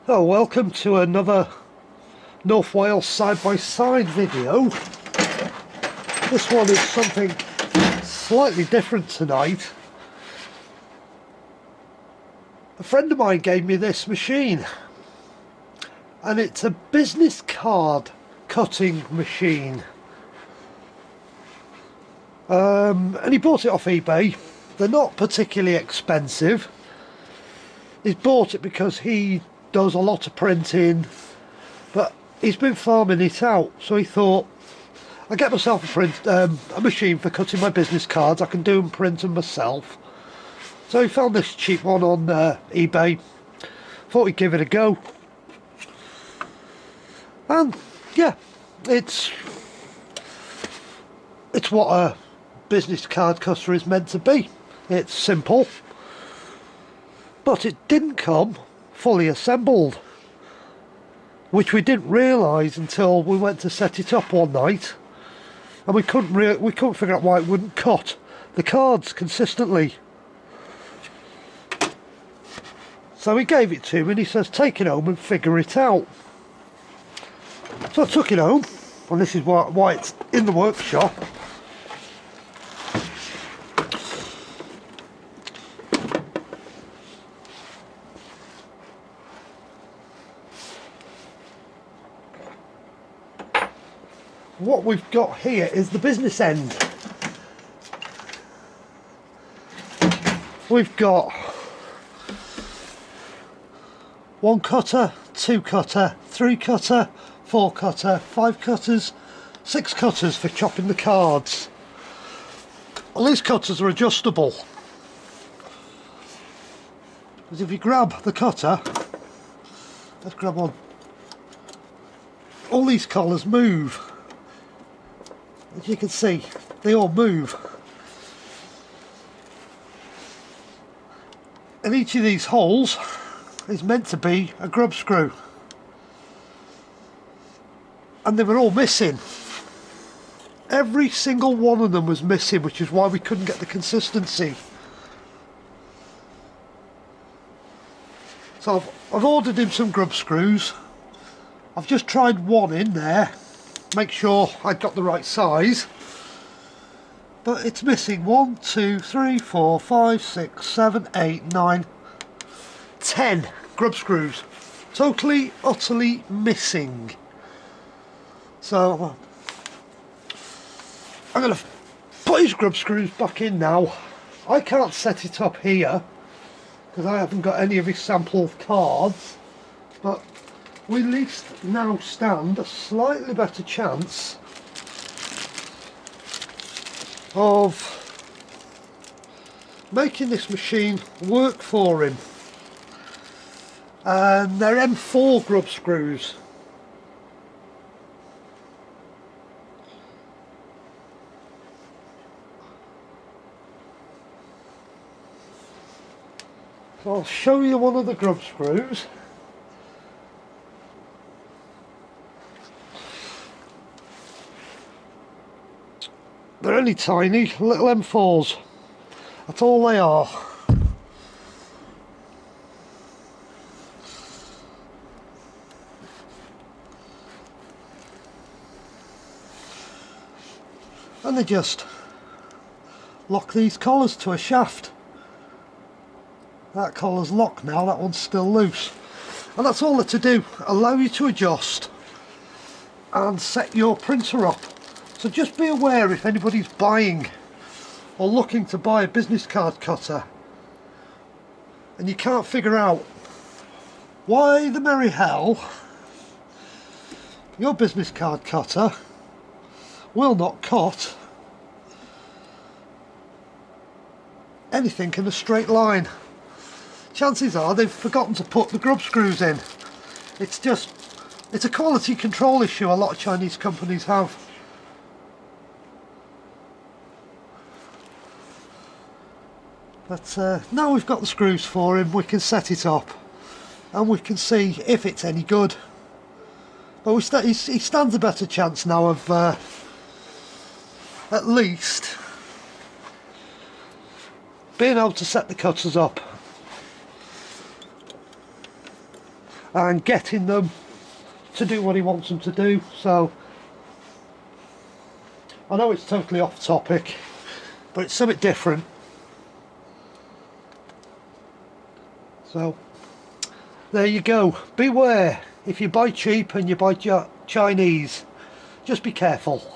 Oh, welcome to another North Wales side-by-side video. This one is something slightly different tonight. A friend of mine gave me this machine, and it's a business card cutting machine. And he bought it off eBay. They're not particularly expensive. He's bought it because he does a lot of printing, but he's been farming it out, so he thought, I'll get myself a machine for cutting my business cards. I can do and print them myself. So he found this cheap one on eBay, thought he'd give it a go, and yeah, it's what a business card cutter is meant to be. It's simple, but it didn't come fully assembled, which we didn't realise until we went to set it up one night, and we couldn't figure out why it wouldn't cut the cards consistently. So he gave it to me and he says, take it home and figure it out. So I took it home, and this is why it's in the workshop. What we've got here is the business end. We've got one cutter, two cutter, three cutter, four cutter, five cutters, six cutters for chopping the cards. Well, these cutters are adjustable, because if you grab the cutter, let's grab one, all these collars move. As you can see, they all move, and each of these holes is meant to be a grub screw, and they were all missing. Every single one of them was missing, which is why we couldn't get the consistency. So I've ordered him some grub screws. I've just tried one in there, make sure I'd got the right size, but it's missing 1, 2, 3, 4, 5, 6, 7, 8, 9, 10 grub screws, totally utterly missing. So I'm going to put his grub screws back in now. I can't set it up here because I haven't got any of his sample cards, but we at least now stand a slightly better chance of making this machine work for him. And they're M4 grub screws. So I'll show you one of the grub screws. They're only tiny, little M4s. That's all they are. And they just lock these collars to a shaft. That collar's locked now, that one's still loose. And that's all they're to do, allow you to adjust and set your printer up. So just be aware if anybody's buying or looking to buy a business card cutter and you can't figure out why the merry hell your business card cutter will not cut anything in a straight line. Chances are they've forgotten to put the grub screws in. It's a quality control issue a lot of Chinese companies have. But now we've got the screws for him, we can set it up and we can see if it's any good. But he stands a better chance now of at least being able to set the cutters up. and getting them to do what he wants them to do. So I know it's totally off topic, but it's something different. So there you go. Beware, if you buy cheap and you buy Chinese, just be careful.